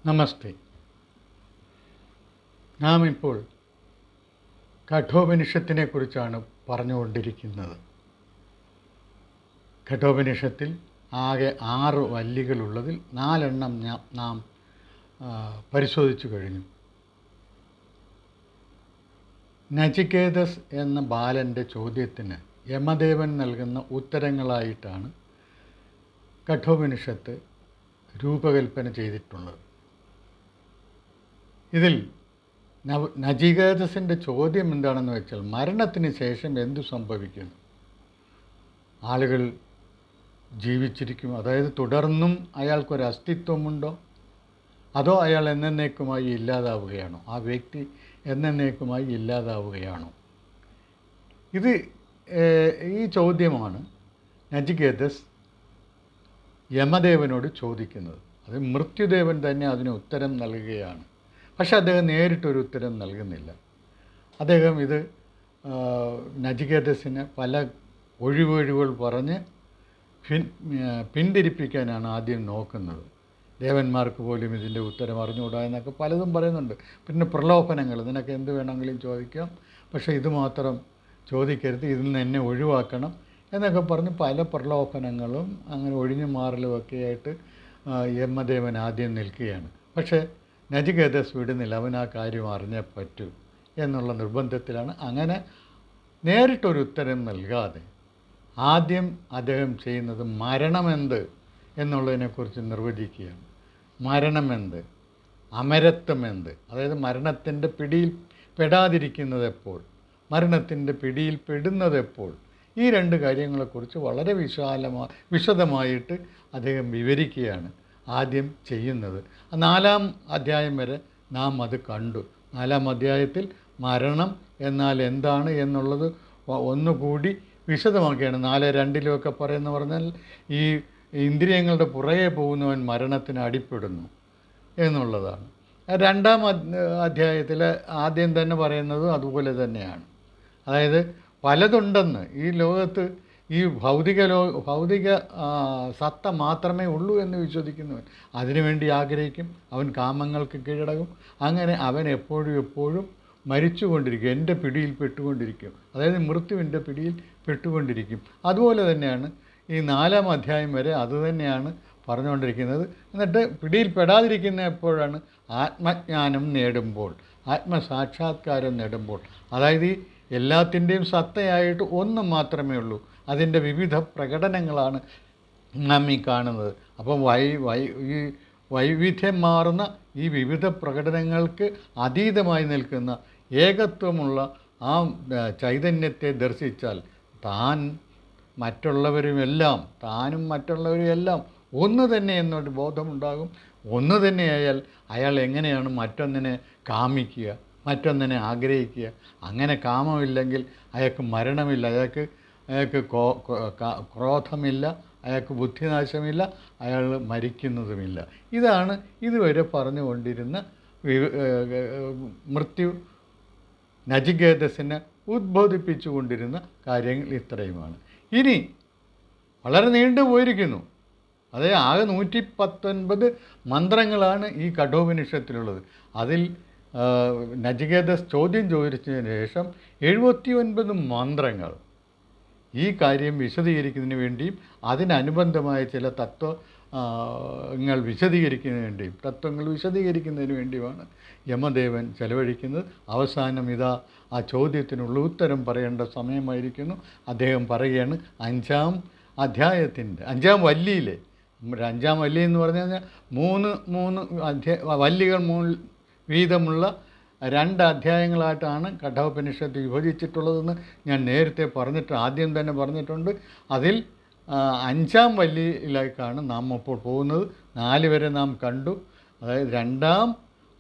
നമസ്തേ. നാം ഇപ്പോൾ കഠോപനിഷത്തിനെ കുറിച്ചാണ് പറഞ്ഞുകൊണ്ടിരിക്കുന്നത്. കഠോപനിഷത്തിൽ ആകെ 6 വല്ലികളുള്ളതിൽ 4 നാം പരിശോധിച്ചു കഴിഞ്ഞു. നചികേതസ് എന്ന ബാലൻ്റെ ചോദ്യത്തിന് യമദേവൻ നൽകുന്ന ഉത്തരങ്ങളായിട്ടാണ് കഠോപനിഷത്ത് രൂപകൽപ്പന ചെയ്തിട്ടുള്ളത്. ഇതിൽ നചികേതസിൻ്റെ ചോദ്യം എന്താണെന്ന് വെച്ചാൽ, മരണത്തിന് ശേഷം എന്തു സംഭവിക്കുന്നു? ആളുകൾ ജീവിച്ചിരിക്കും, അതായത് തുടർന്നും അയാൾക്കൊരു അസ്തിത്വമുണ്ടോ, അതോ അയാൾ എന്നേക്കുമായി ഇല്ലാതാവുകയാണോ, ആ വ്യക്തി എന്നേക്കുമായി ഇല്ലാതാവുകയാണോ? ഈ ചോദ്യമാണ് നചികേതസ് യമദേവനോട് ചോദിക്കുന്നത്. അത് മൃത്യുദേവൻ തന്നെ അതിന് ഉത്തരം നൽകുകയാണ്. പക്ഷെ അദ്ദേഹം നേരിട്ടൊരു ഉത്തരം നൽകുന്നില്ല. അദ്ദേഹം ഇത് നചികേതസിന് പല ഒഴിവുകൾ പറഞ്ഞ് പിന്തിരിപ്പിക്കാനാണ് ആദ്യം നോക്കുന്നത്. ദേവന്മാർക്ക് പോലും ഇതിൻ്റെ ഉത്തരം അറിഞ്ഞുകൂടാ എന്നൊക്കെ പലതും പറയുന്നുണ്ട്. പിന്നെ പ്രലോഭനങ്ങൾ, നിനക്ക് എന്ത് വേണമെങ്കിലും ചോദിക്കാം, പക്ഷേ ഇത് മാത്രം ചോദിക്കരുത്, ഇതിൽ നിന്ന് എന്നെ ഒഴിവാക്കണം എന്നൊക്കെ പറഞ്ഞ് പല പ്രലോഭനങ്ങളും അങ്ങനെ ഒഴിഞ്ഞു മാറലുമൊക്കെ ആയിട്ട് യമദേവൻ ആദ്യം നിൽക്കുകയാണ്. പക്ഷേ നചികേതസ് വിടുന്നില്ല, അവൻ ആ കാര്യം അറിഞ്ഞേ പറ്റൂ എന്നുള്ള നിർബന്ധത്തിലാണ്. അങ്ങനെ നേരിട്ടൊരു ഉത്തരം നൽകാതെ ആദ്യം അദ്ദേഹം ചെയ്യുന്നത് മരണമെന്ത് എന്നുള്ളതിനെക്കുറിച്ച് നിർവചിക്കുകയാണ്. മരണമെന്ത്, അമരത്വമെന്ത്, അതായത് മരണത്തിൻ്റെ പിടിയിൽ പെടാതിരിക്കുന്നതെപ്പോൾ, മരണത്തിൻ്റെ പിടിയിൽ പെടുന്നതെപ്പോൾ, ഈ 2 കാര്യങ്ങളെക്കുറിച്ച് വളരെ വിശദമായിട്ട് അദ്ദേഹം വിവരിക്കുകയാണ് ആദ്യം ചെയ്യുന്നത്. 4-ാം അധ്യായം വരെ നാം അത് കണ്ടു. 4-ാം അധ്യായത്തിൽ മരണം എന്നാൽ എന്താണ് എന്നുള്ളത് ഒന്നുകൂടി വിശദമാക്കുകയാണ്. 4:2 പറയുന്ന പറഞ്ഞാൽ ഈ ഇന്ദ്രിയങ്ങളുടെ പുറകെ പോകുന്നവൻ മരണത്തിന് അടിപ്പെടുന്നു എന്നുള്ളതാണ്. 2-ാം അധ്യായത്തിൽ ആദ്യം തന്നെ പറയുന്നത് അതുപോലെ തന്നെയാണ്. അതായത് പലതുണ്ടെന്ന്, ഈ ലോകത്ത് ഈ ഭൗതിക സത്ത മാത്രമേ ഉള്ളൂ എന്ന് വിശ്വസിക്കുന്നവൻ അതിനുവേണ്ടി ആഗ്രഹിക്കും, അവൻ കാമങ്ങൾക്ക് കീഴടങ്ങും. അങ്ങനെ അവൻ എപ്പോഴും മരിച്ചുകൊണ്ടിരിക്കും, എൻ്റെ പിടിയിൽ പെട്ടുകൊണ്ടിരിക്കും, അതായത് മൃത്യുവിൻ്റെ പിടിയിൽ പെട്ടുകൊണ്ടിരിക്കും. അതുപോലെ തന്നെയാണ് ഈ 4-ാം അധ്യായം വരെ അതുതന്നെയാണ് പറഞ്ഞുകൊണ്ടിരിക്കുന്നത്. എന്നിട്ട് പിടിയിൽ പെടാതിരിക്കുന്ന എപ്പോഴാണ്? ആത്മജ്ഞാനം നേടുമ്പോൾ, ആത്മസാക്ഷാത്കാരം നേടുമ്പോൾ. അതായത് ഈ എല്ലാത്തിൻ്റെയും സത്തയായിട്ട് ഒന്ന് മാത്രമേ ഉള്ളൂ, അതിൻ്റെ വിവിധ പ്രകടനങ്ങളാണ് നാം ഈ കാണുന്നത്. അപ്പം ഈ വൈവിധ്യം മാറുന്ന ഈ വിവിധ പ്രകടനങ്ങൾക്ക് അതീതമായി നിൽക്കുന്ന ഏകത്വമുള്ള ആ ചൈതന്യത്തെ ദർശിച്ചാൽ താനും മറ്റുള്ളവരും എല്ലാം ഒന്ന് തന്നെ എന്നൊരു ബോധമുണ്ടാകും. ഒന്ന് തന്നെയായാൽ അയാൾ എങ്ങനെയാണ് മറ്റൊന്നിനെ കാമിക്കുക, മറ്റൊന്നിനെ ആഗ്രഹിക്കുക? അങ്ങനെ കാമമില്ലെങ്കിൽ അയാൾക്ക് മരണമില്ല, അയാൾക്ക് ക്രോധമില്ല, അയാൾക്ക് ബുദ്ധിനാശമില്ല, അയാൾ മരിക്കുന്നതുമില്ല. ഇതാണ് ഇതുവരെ പറഞ്ഞുകൊണ്ടിരുന്ന മൃത്യു നചികേതസിനെ ഉദ്ബോധിപ്പിച്ചു കൊണ്ടിരുന്ന കാര്യങ്ങൾ ഇത്രയുമാണ്. ഇനി വളരെ നീണ്ടു പോയിരിക്കുന്നു. അതായത് ആകെ 119 മന്ത്രങ്ങളാണ് ഈ കഠോപനിഷത്തിലുള്ളത്. അതിൽ നചികേതസ് ചോദ്യം ചോദിച്ചതിന് ശേഷം 79 മന്ത്രങ്ങൾ ഈ കാര്യം വിശദീകരിക്കുന്നതിന് വേണ്ടിയും അതിനനുബന്ധമായ ചില തത്വങ്ങൾ വിശദീകരിക്കുന്നതിന് വേണ്ടിയുമാണ് യമദേവൻ ചെലവഴിക്കുന്നത്. അവസാനം ആ ചോദ്യത്തിനുള്ള ഉത്തരം പറയേണ്ട സമയമായിരിക്കുന്നു. അദ്ദേഹം പറയുകയാണ്, 5-ാം അധ്യായത്തിൻ്റെ 5-ാം വല്ലിയിലെ 5-ാം വല്ലി എന്ന് പറഞ്ഞു കഴിഞ്ഞാൽ 3 വല്ലികൾ വീതമുള്ള 2 അധ്യായങ്ങളായിട്ടാണ് കഠോപനിഷത്ത് വിഭജിച്ചിട്ടുള്ളതെന്ന് ഞാൻ നേരത്തെ ആദ്യം തന്നെ പറഞ്ഞിട്ടുണ്ട്. അതിൽ 5-ാം വല്ലിയിലേക്കാണ് നാം ഇപ്പോൾ പോകുന്നത്. 4 വരെ നാം കണ്ടു. അതായത് 2-ാം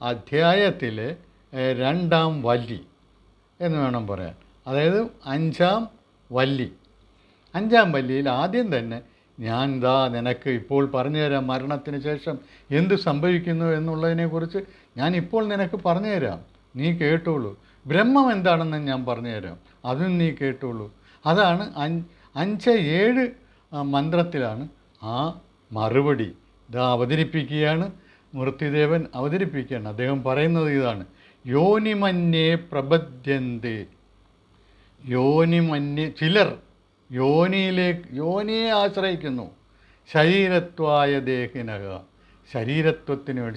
അധ്യായത്തിലെ 2-ാം വല്ലി എന്ന് വേണം പറയാൻ. അതായത് 5-ാം വല്ലി. 5-ാം വല്ലിയിൽ ആദ്യം തന്നെ ഞാൻ നിനക്ക് ഇപ്പോൾ പറഞ്ഞു തരാം, മരണത്തിന് ശേഷം എന്ത് സംഭവിക്കുന്നു എന്നുള്ളതിനെക്കുറിച്ച് ഞാൻ ഇപ്പോൾ നിനക്ക് പറഞ്ഞു തരാം, നീ കേട്ടോളൂ. ബ്രഹ്മം എന്താണെന്ന് ഞാൻ പറഞ്ഞു തരാം, അതും നീ കേട്ടോളൂ. അതാണ് 5-7 മന്ത്രത്തിലാണ് ആ മറുപടി അവതരിപ്പിക്കുകയാണ്. മൂർത്തിദേവൻ അവതരിപ്പിക്കുകയാണ്. അദ്ദേഹം പറയുന്നത് ഇതാണ്: യോനിമന്യേ പ്രപദ്യന്തേ. യോനിമന്യേ, ചിലർ യോനിയെ ആശ്രയിക്കുന്നു. ശരീരത്വായ ദേഹിനക,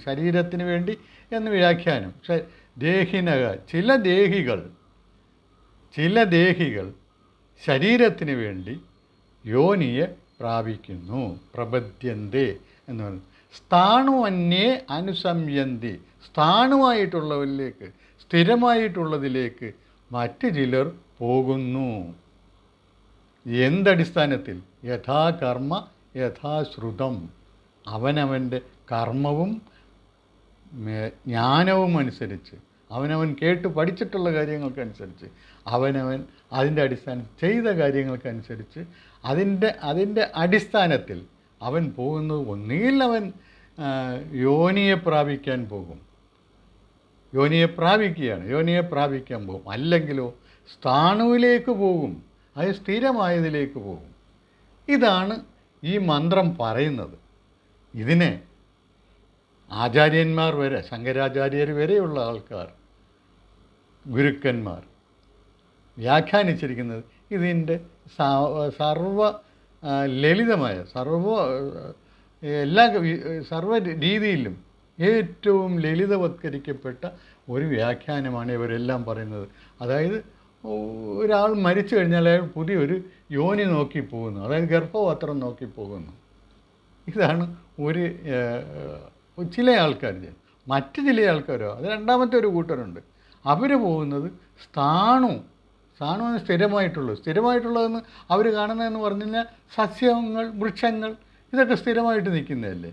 ശരീരത്തിന് വേണ്ടി എന്ന് വ്യാഖ്യാനം. ദേഹിനക, ചില ദേഹികൾ ശരീരത്തിന് വേണ്ടി യോനിയെ പ്രാപിക്കുന്നു. പ്രപദ്യന്തേ എന്ന് പറയുന്നത്. സ്ഥാണുവന്യേ അനുസംയന്തി, സ്ഥാണുവായിട്ടുള്ളവരിലേക്ക്, സ്ഥിരമായിട്ടുള്ളതിലേക്ക് മറ്റ് ചിലർ പോകുന്നു. എന്തടിസ്ഥാനത്തിൽ? യഥാകർമ്മ യഥാശ്രുതം, അവനവൻ്റെ കർമ്മവും ജ്ഞാനവും അനുസരിച്ച്, അവനവൻ കേട്ട് പഠിച്ചിട്ടുള്ള കാര്യങ്ങൾക്കനുസരിച്ച്, അവനവൻ അതിൻ്റെ അടിസ്ഥാനത്തിൽ ചെയ്ത കാര്യങ്ങൾക്കനുസരിച്ച് അതിൻ്റെ അടിസ്ഥാനത്തിൽ അവൻ പോകുന്നത്. ഒന്നുകിൽ അവൻ യോനിയെ പ്രാപിക്കാൻ പോകും, യോനിയെ പ്രാപിക്കാൻ പോകും. അല്ലെങ്കിലോ സ്ഥാണുവിലേക്ക് പോകും, അത് സ്ഥിരമായതിലേക്ക് പോകും. ഇതാണ് ഈ മന്ത്രം പറയുന്നത്. ഇതിനെ ആചാര്യന്മാർ വരെ, ശങ്കരാചാര്യർ വരെയുള്ള ആൾക്കാർ, ഗുരുക്കന്മാർ വ്യാഖ്യാനിച്ചിരിക്കുന്നത് ഇതിൻ്റെ ലളിതമായ സർവ രീതിയിലും ഏറ്റവും ലളിതവത്കരിക്കപ്പെട്ട ഒരു വ്യാഖ്യാനമാണ് ഇവരെല്ലാം പറയുന്നത്. അതായത് ഒരാൾ മരിച്ചു കഴിഞ്ഞാൽ അയാൾ പുതിയൊരു യോനി നോക്കി പോകുന്നു, അതായത് ഗർഭപാത്രം നോക്കി പോകുന്നു. ഇതാണ് ചില ആൾക്കാർ. മറ്റ് ചില ആൾക്കാരോ, അത് രണ്ടാമത്തെ ഒരു കൂട്ടരുണ്ട്, അവർ പോകുന്നത് സ്ഥാണുവിന് സ്ഥിരമായിട്ടുള്ളതെന്ന് അവർ കാണുന്നതെന്ന് പറഞ്ഞു കഴിഞ്ഞാൽ സസ്യങ്ങൾ, വൃക്ഷങ്ങൾ, ഇതൊക്കെ സ്ഥിരമായിട്ട് നിൽക്കുന്നതല്ലേ.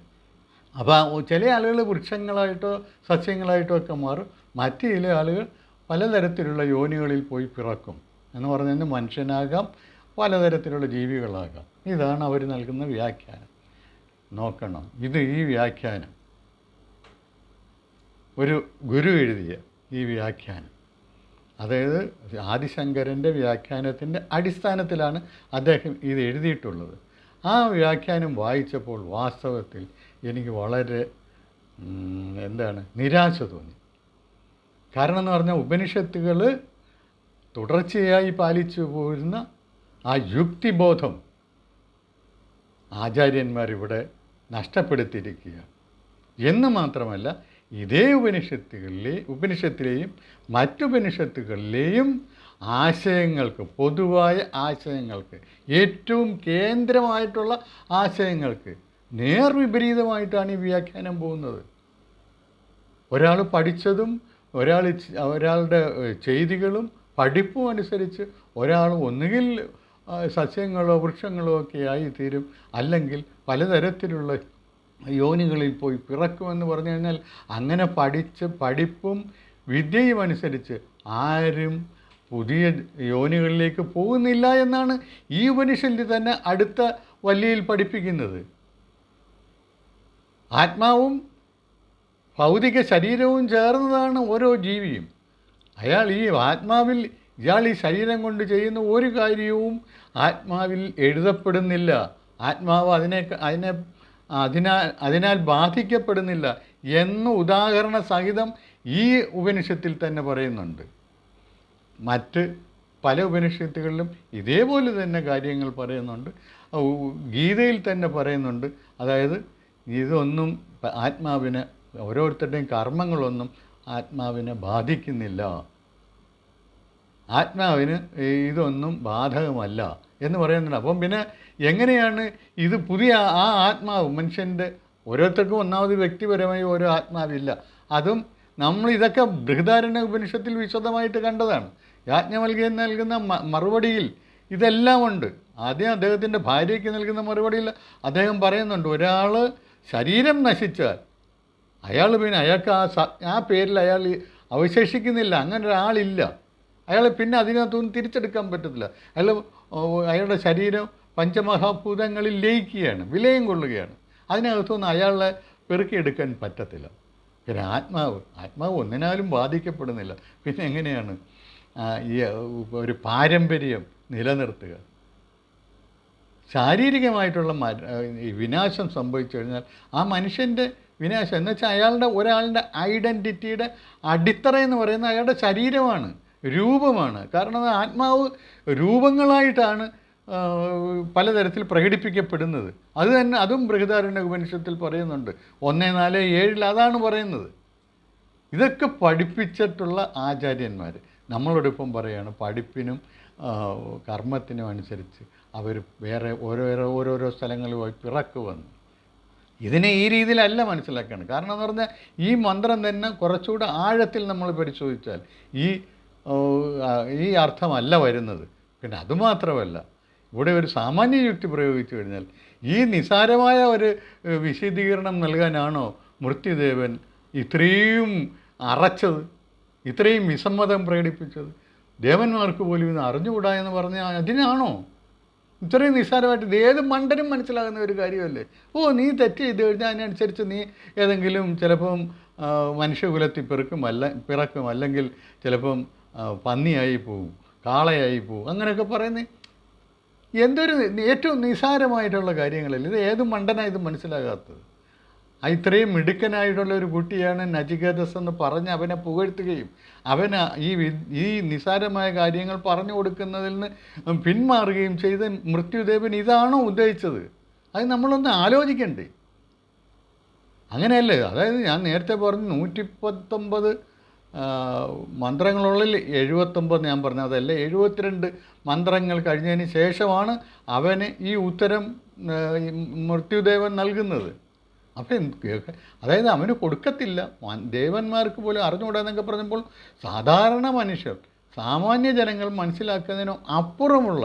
അപ്പോൾ ചില ആളുകൾ വൃക്ഷങ്ങളായിട്ടോ സസ്യങ്ങളായിട്ടോ ഒക്കെ മാറും. മറ്റ് ചില ആളുകൾ പലതരത്തിലുള്ള യോനികളിൽ പോയി പിറക്കും. എന്ന് പറഞ്ഞു കഴിഞ്ഞാൽ മനുഷ്യനാകാം, പലതരത്തിലുള്ള ജീവികളാകാം. ഇതാണ് അവർ നൽകുന്ന വ്യാഖ്യാനം. നോക്കണം, ഈ വ്യാഖ്യാനം ഒരു ഗുരു എഴുതിയ ഈ വ്യാഖ്യാനം, അതായത് ആദിശങ്കരൻ്റെ വ്യാഖ്യാനത്തിൻ്റെ അടിസ്ഥാനത്തിലാണ് അദ്ദേഹം ഇത് എഴുതിയിട്ടുള്ളത്. ആ വ്യാഖ്യാനം വായിച്ചപ്പോൾ വാസ്തവത്തിൽ എനിക്ക് വളരെ നിരാശ തോന്നി. കാരണം എന്ന് പറഞ്ഞാൽ ഉപനിഷത്തുകൾ തുടർച്ചയായി പാലിച്ചു പോരുന്ന ആ യുക്തിബോധം ആചാര്യന്മാരിവിടെ നഷ്ടപ്പെടുത്തിയിരിക്കുകയാണ്. എന്ന് മാത്രമല്ല, ഇതേ ഉപനിഷത്തിലെയും മറ്റുപനിഷത്തുകളിലെയും ആശയങ്ങൾക്ക്, പൊതുവായ ആശയങ്ങൾക്ക്, ഏറ്റവും കേന്ദ്രമായിട്ടുള്ള ആശയങ്ങൾക്ക് നേർവിപരീതമായിട്ടാണ് ഈ വ്യാഖ്യാനം പോകുന്നത്. ഒരാൾ പഠിച്ചതും ഒരാളുടെ ചെയ്തികളും പഠിപ്പും അനുസരിച്ച് ഒരാൾ ഒന്നുകിൽ സസ്യങ്ങളോ വൃക്ഷങ്ങളോ ഒക്കെ ആയിത്തീരും, അല്ലെങ്കിൽ പലതരത്തിലുള്ള യോനികളിൽ പോയി പിറക്കുമെന്ന് പറഞ്ഞു കഴിഞ്ഞാൽ അങ്ങനെ പഠിപ്പും വിദ്യയും അനുസരിച്ച് ആരും പുതിയ യോനികളിലേക്ക് പോകുന്നില്ല എന്നാണ് ഈ ഉപനിഷത്തിൽ തന്നെ അടുത്ത വല്ലിയിൽ പഠിപ്പിക്കുന്നത്. ആത്മാവും ഭൗതിക ശരീരവും ചേർന്നതാണ് ഓരോ ജീവിയും. ഇയാൾ ഈ ശരീരം കൊണ്ട് ചെയ്യുന്ന ഒരു കാര്യവും ആത്മാവിൽ എഴുതപ്പെടുന്നില്ല. ആത്മാവ് അതിനാൽ ബാധിക്കപ്പെടുന്നില്ല എന്ന് ഉദാഹരണ സഹിതം ഈ ഉപനിഷത്തിൽ തന്നെ പറയുന്നുണ്ട്. മറ്റ് പല ഉപനിഷത്തുകളിലും ഇതേപോലെ തന്നെ കാര്യങ്ങൾ പറയുന്നുണ്ട്. ഗീതയിൽ തന്നെ പറയുന്നുണ്ട്. അതായത് ഇതൊന്നും ആത്മാവിനെ, ഓരോരുത്തരുടെയും കർമ്മങ്ങളൊന്നും ആത്മാവിനെ ബാധിക്കുന്നില്ല, ആത്മാവിന് ഇതൊന്നും ബാധകമല്ല എന്ന് പറയുന്നുണ്ട്. അപ്പം പിന്നെ എങ്ങനെയാണ് ഇത് പുതിയ ആത്മാവ് മനുഷ്യൻ്റെ ഓരോരുത്തർക്കും ഒന്നാമത് വ്യക്തിപരമായി ഓരോ ആത്മാവില്ല. അതും നമ്മൾ ഇതൊക്കെ ബൃഹദാരണ്യ ഉപനിഷത്തിൽ വിശദമായിട്ട് കണ്ടതാണ്. യാജ്ഞവൽക്യൻ നൽകുന്ന മറുപടിയിൽ ഇതെല്ലാം ഉണ്ട്. ആദ്യം അദ്ദേഹത്തിൻ്റെ ഭാര്യയ്ക്ക് നൽകുന്ന മറുപടിയിൽ അദ്ദേഹം പറയുന്നുണ്ട്, ഒരാൾ ശരീരം നശിച്ചാൽ അയാൾക്ക് ആ പേരിൽ അയാൾ അവശേഷിക്കുന്നില്ല, അങ്ങനെ ഒരാളില്ല. അയാളെ പിന്നെ അതിനകത്തൊന്നും തിരിച്ചെടുക്കാൻ പറ്റത്തില്ല. അയാളുടെ ശരീരം പഞ്ചമഹാഭൂതങ്ങളിൽ ലയിക്കുകയാണ്, വിലയം കൊള്ളുകയാണ്. അതിനകത്തൊന്നും അയാളെ പെറുക്കിയെടുക്കാൻ പറ്റത്തില്ല. പിന്നെ ആത്മാവ് ഒന്നിനാലും ബാധിക്കപ്പെടുന്നില്ല. പിന്നെ എങ്ങനെയാണ് ഈ ഒരു പാരമ്പര്യം നിലനിർത്തുക? ശാരീരികമായിട്ടുള്ള വിനാശം സംഭവിച്ചു കഴിഞ്ഞാൽ ആ മനുഷ്യൻ്റെ വിനാശം എന്ന് വെച്ചാൽ ഒരാളുടെ ഐഡൻറ്റിറ്റിയുടെ അടിത്തറ എന്ന് പറയുന്നത് അയാളുടെ ശരീരമാണ്, രൂപമാണ്. കാരണം ആത്മാവ് രൂപങ്ങളായിട്ടാണ് പലതരത്തിൽ പ്രകടിപ്പിക്കപ്പെടുന്നത്. അത് തന്നെ അതും ബൃഹദാരണ്യ ഉപനിഷത്തിൽ പറയുന്നുണ്ട്. 1:4-7 അതാണ് പറയുന്നത്. ഇതൊക്കെ പഠിപ്പിച്ചിട്ടുള്ള ആചാര്യന്മാർ നമ്മളോടൊപ്പം പറയുകയാണ്, പഠിപ്പിനും കർമ്മത്തിനും അനുസരിച്ച് അവർ വേറെ ഓരോരോ സ്ഥലങ്ങളിൽ പോയി പിറക്കുവന്നു. ഇതിനെ ഈ രീതിയിലല്ല മനസ്സിലാക്കുകയാണ്. കാരണം എന്ന് പറഞ്ഞാൽ ഈ മന്ത്രം തന്നെ കുറച്ചുകൂടെ ആഴത്തിൽ നമ്മൾ പരിശോധിച്ചാൽ ഈ അർത്ഥമല്ല വരുന്നത്. പിന്നെ അതുമാത്രമല്ല, ഇവിടെ ഒരു സാമാന്യ യുക്തി പ്രയോഗിച്ചു കഴിഞ്ഞാൽ ഈ നിസാരമായ ഒരു വിശദീകരണം നൽകാനാണോ മൃത്യുദേവൻ ഇത്രയും അറച്ചത്, ഇത്രയും വിസമ്മതം പ്രകടിപ്പിച്ചത്? ദേവന്മാർക്ക് പോലും ഇത് അറിഞ്ഞുകൂടാ എന്ന് പറഞ്ഞാൽ അതിനാണോ ഇത്രയും നിസ്സാരമായിട്ട്? ഇത് ഏത് മണ്ടനും മനസ്സിലാകുന്ന ഒരു കാര്യമല്ലേ? നീ തെറ്റ് ചെയ്ത് കഴിഞ്ഞാൽ അതിനനുസരിച്ച് നീ ഏതെങ്കിലും ചിലപ്പം മനുഷ്യകുലത്തിൽ പിറക്കും, അല്ലെങ്കിൽ ചിലപ്പം പന്നിയായി പോവും, കാളയായി പോവും, അങ്ങനെയൊക്കെ പറയുന്നത് എന്തൊരു ഏറ്റവും നിസ്സാരമായിട്ടുള്ള കാര്യങ്ങളല്ലേ? ഇത് ഏത് മണ്ടനാണ് ഇത് മനസ്സിലാകാത്തത്? ഇത്രയും മിടുക്കനായിട്ടുള്ള ഒരു കുട്ടിയാണ് നചികേതസ് എന്ന് പറഞ്ഞ് അവനെ പുകഴ്ത്തുകയും അവന് ഈ നിസ്സാരമായ കാര്യങ്ങൾ പറഞ്ഞു കൊടുക്കുന്നതിൽ നിന്ന് പിന്മാറുകയും ചെയ്ത മൃത്യുദേവൻ ഇതാണോ ഉദ്ദേശിച്ചത്? അത് നമ്മളൊന്ന് ആലോചിക്കണ്ടേ? അങ്ങനെയല്ലേ? അതായത് ഞാൻ നേരത്തെ പറഞ്ഞു 119 മന്ത്രങ്ങളുള്ളിൽ 79 ഞാൻ പറഞ്ഞത്, അതല്ല 72 മന്ത്രങ്ങൾ കഴിഞ്ഞതിന് ശേഷമാണ് അവന് ഈ ഉത്തരം മൃത്യുദേവൻ നൽകുന്നത്. അപ്പം അതായത് അവന് കൊടുക്കത്തില്ല. ദേവന്മാർക്ക് പോലും അറിഞ്ഞുകൂടാന്നൊക്കെ പറഞ്ഞപ്പോൾ സാധാരണ മനുഷ്യർ, സാമാന്യ ജനങ്ങൾ മനസ്സിലാക്കുന്നതിനോ അപ്പുറമുള്ള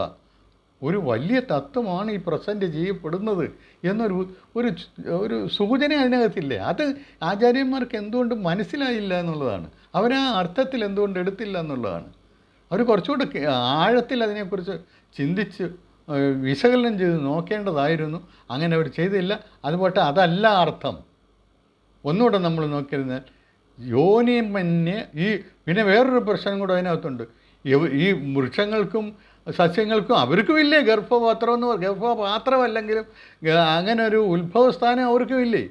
ഒരു വലിയ തത്വമാണ് ഈ പ്രസൻറ്റ് ചെയ്യപ്പെടുന്നത് എന്നൊരു ഒരു സൂചന അതിനകത്തില്ലേ? അത് ആചാര്യന്മാർക്ക് എന്തുകൊണ്ട് മനസ്സിലായില്ല എന്നുള്ളതാണ്. അവരാ അർത്ഥത്തിൽ എന്തുകൊണ്ട് എടുത്തില്ല എന്നുള്ളതാണ്. അവർ കുറച്ചുകൂടെ ആഴത്തിൽ അതിനെക്കുറിച്ച് ചിന്തിച്ച് വിശകലനം ചെയ്ത് നോക്കേണ്ടതായിരുന്നു. അങ്ങനെ അവർ ചെയ്തില്ല. അതുപോലെ അതല്ല അർത്ഥം. ഒന്നുകൂടെ നമ്മൾ നോക്കിയിരുന്നാൽ യോനിമന്യേ പിന്നെ വേറൊരു പ്രശ്നം കൂടെ അതിനകത്തുണ്ട്. ഈ വൃക്ഷങ്ങൾക്കും സസ്യങ്ങൾക്കും അവർക്കും ഇല്ലേ ഗർഭപാത്രം എന്ന് ഗർഭപാത്രമല്ലെങ്കിലും അങ്ങനെ ഒരു ഉത്ഭവസ്ഥാനം അവർക്കും ഇല്ലേ?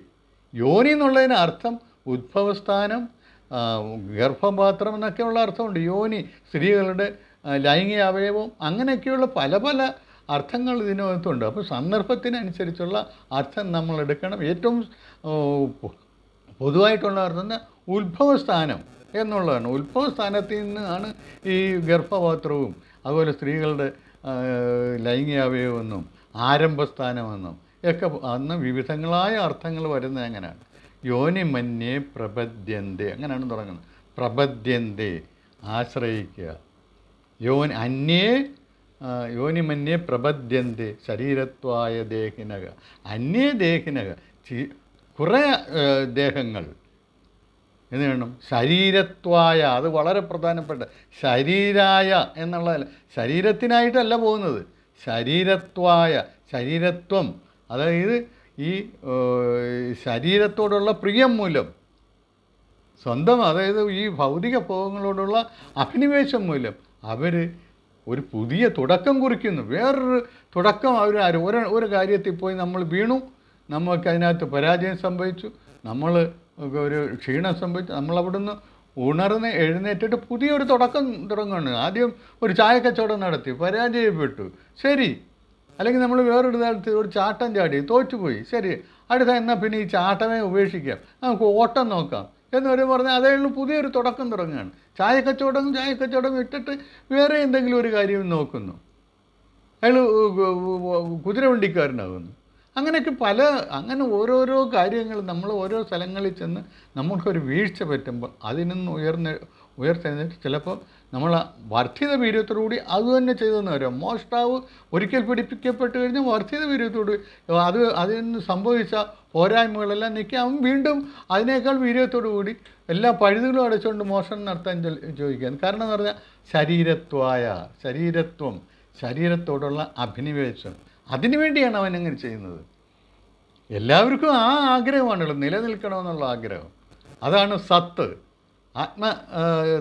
യോനി എന്നുള്ളതിന് അർത്ഥം ഉത്ഭവസ്ഥാനം, ഗർഭപാത്രം എന്നൊക്കെയുള്ള അർത്ഥമുണ്ട്. യോനി സ്ത്രീകളുടെ ലൈംഗിക അവയവം, അങ്ങനെയൊക്കെയുള്ള പല പല അർത്ഥങ്ങൾ ഇതിനകത്തുണ്ട്. അപ്പോൾ സന്ദർഭത്തിനനുസരിച്ചുള്ള അർത്ഥം നമ്മൾ എടുക്കണം. ഏറ്റവും പൊതുവായിട്ടുള്ള അർത്ഥം ഉത്ഭവസ്ഥാനം എന്നുള്ളതാണ്. ഉത്ഭവസ്ഥാനത്തിൽ നിന്നാണ് ഈ ഗർഭപാത്രവും അതുപോലെ സ്ത്രീകളുടെ ലൈംഗിക അവയവമെന്നും ആരംഭസ്ഥാനമെന്നും ഒക്കെ അന്ന് വിവിധങ്ങളായ അർത്ഥങ്ങൾ വരുന്നത് എങ്ങനെയാണ്? യോനിമന്യേ പ്രപദ്യന്തേ, അങ്ങനെയാണ് തുടങ്ങുന്നത്. പ്രപദ്യന്തേ, ആശ്രയിക്കുക. യോനിമന്യേ പ്രപദ്യന്തേ ശരീരത്വായ ദേഹിനക. അന്യേ ദേഹിനക, കുറേ ദേഹങ്ങൾ എന്ന് വേണം. ശരീരത്വായ, അത് വളരെ പ്രധാനപ്പെട്ട, ശരീരായ എന്നുള്ളതല്ല, ശരീരത്തിനായിട്ടല്ല പോകുന്നത്. ശരീരത്വായ, ശരീരത്വം, അതായത് ഈ ശരീരത്തോടുള്ള പ്രിയം മൂലം, സ്വന്തം അതായത് ഈ ഭൗതിക ഭോഗങ്ങളോടുള്ള അഭിനിവേശം മൂലം അവർ ഒരു പുതിയ തുടക്കം കുറിക്കുന്നു. വേറൊരു തുടക്കം ഒരു കാര്യത്തിൽ പോയി നമ്മൾ വീണു, നമുക്ക് അതിനകത്ത് പരാജയം സംഭവിച്ചു, നമ്മൾ ഒരു ക്ഷീണം സംഭവിച്ചു, നമ്മളവിടുന്ന് ഉണർന്ന് എഴുന്നേറ്റിട്ട് പുതിയൊരു തുടക്കം തുടങ്ങുകയാണ്. ആദ്യം ഒരു ചായക്കച്ചവടം നടത്തി, പരാജയപ്പെട്ടു, ശരി. അല്ലെങ്കിൽ നമ്മൾ വേറൊരു തരത്തിൽ ഒരു ചാട്ടം ചാടി, തോറ്റുപോയി, ശരി. അടുത്ത എന്നാൽ പിന്നെ ഈ ചാട്ടമേ ഉപേക്ഷിക്കാം, നമുക്ക് ഓട്ടം നോക്കാം എന്നവർ പറഞ്ഞാൽ അതേ ഉള്ളൂ, പുതിയൊരു തുടക്കം തുടങ്ങുകയാണ്. ചായക്കച്ചവടം ഇട്ടിട്ട് വേറെ എന്തെങ്കിലും ഒരു കാര്യം നോക്കുന്നു, അയാൾ കുതിരവണ്ടിക്കാരനാകുന്നു. അങ്ങനെയൊക്കെ അങ്ങനെ ഓരോരോ കാര്യങ്ങൾ നമ്മൾ ഓരോ സ്ഥലങ്ങളിൽ ചെന്ന് നമുക്കൊരു വീഴ്ച പറ്റുമ്പോൾ അതിൽ നിന്ന് ഉയർത്തെഴുന്നേറ്റ് ചിലപ്പോൾ നമ്മൾ വർദ്ധിത വീര്യത്തോടുകൂടി അതുതന്നെ ചെയ്തെന്ന് വരാം. മോഷ്ടാവ് ഒരിക്കൽ പിടിപ്പിക്കപ്പെട്ട് കഴിഞ്ഞാൽ വർദ്ധിത വീര്യത്തോട് അതിൽ നിന്ന് സംഭവിച്ച പോരായ്മകളെല്ലാം നീക്കി അവൻ വീണ്ടും അതിനേക്കാൾ വീര്യത്തോടു കൂടി എല്ലാ പഴുതുകളും അടച്ചുകൊണ്ട് മോഷണം നടത്താൻ ചോദിക്കുകയാണ്. കാരണം എന്ന് പറഞ്ഞാൽ ശരീരത്വം, ശരീരത്തോടുള്ള അഭിനിവേശം, അതിനുവേണ്ടിയാണ് അവൻ അങ്ങനെ ചെയ്യുന്നത്. എല്ലാവർക്കും ആ ആഗ്രഹമാണുള്ളത്, നിലനിൽക്കണമെന്നുള്ള ആഗ്രഹം. അതാണ് സത്ത്.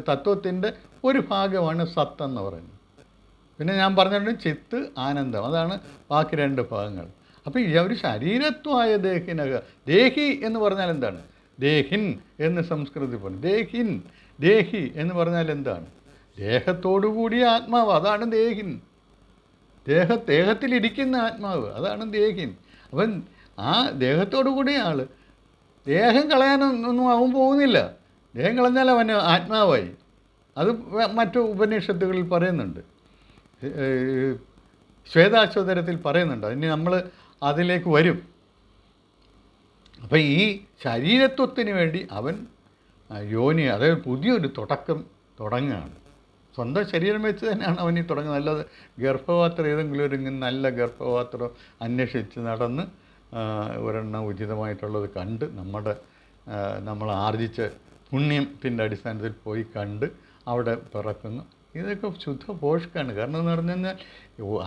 തത്വത്തിൻ്റെ ഒരു ഭാഗമാണ് സത്ത് എന്ന് പറയുന്നത്. പിന്നെ ഞാൻ പറഞ്ഞിട്ടുണ്ട് ചിത്ത്, ആനന്ദം, അതാണ് ബാക്കി 2 ഭാഗങ്ങൾ. അപ്പോൾ ഈ ഒരു ശരീരത്വമായ ദേഹിനക, ദേഹി എന്ന് പറഞ്ഞാൽ എന്താണ്? ദേഹിൻ എന്ന് സംസ്കൃതത്തിൽ പറഞ്ഞു. ദേഹിൻ, ദേഹി എന്ന് പറഞ്ഞാൽ എന്താണ്? ദേഹത്തോടു കൂടിയ ആത്മാവ്, അതാണ് ദേഹിൻ. ദേഹത്തിലിരിക്കുന്ന ആത്മാവ്, അതാണ് ദേഹിൻ. അവൻ ആ ദേഹത്തോടു കൂടിയ ആൾ. ദേഹം കളയാനൊന്നും അവൻ പോകുന്നില്ല. ദേഹം കളഞ്ഞാൽ അവന് ആത്മാവായി. അത് മറ്റു ഉപനിഷത്തുകളിൽ പറയുന്നുണ്ട്, ശ്വേതാശ്വതരത്തിൽ പറയുന്നുണ്ട്. അതിന് നമ്മൾ അതിലേക്ക് വരും. അപ്പം ഈ ശരീരത്വത്തിന് വേണ്ടി അവൻ യോനി, അതായത് പുതിയൊരു തുടക്കം തുടങ്ങുകയാണ്. സ്വന്തം ശരീരം വെച്ച് തന്നെയാണ് അവൻ ഈ തുടങ്ങുന്നത്. അല്ലാതെ ഗർഭപാത്രം ഏതെങ്കിലും ഒരു നല്ല ഗർഭപാത്രം അന്വേഷിച്ച് നടന്ന് ഒരെണ്ണം ഉചിതമായിട്ടുള്ളത് കണ്ട് നമ്മൾ ആർജിച്ച പുണ്യത്തിൻ്റെ അടിസ്ഥാനത്തിൽ പോയി കണ്ട് അവിടെ പിറക്കുന്നു. ഇതൊക്കെ ശുദ്ധ പോഷകാണ്. കാരണം എന്ന് പറഞ്ഞു കഴിഞ്ഞാൽ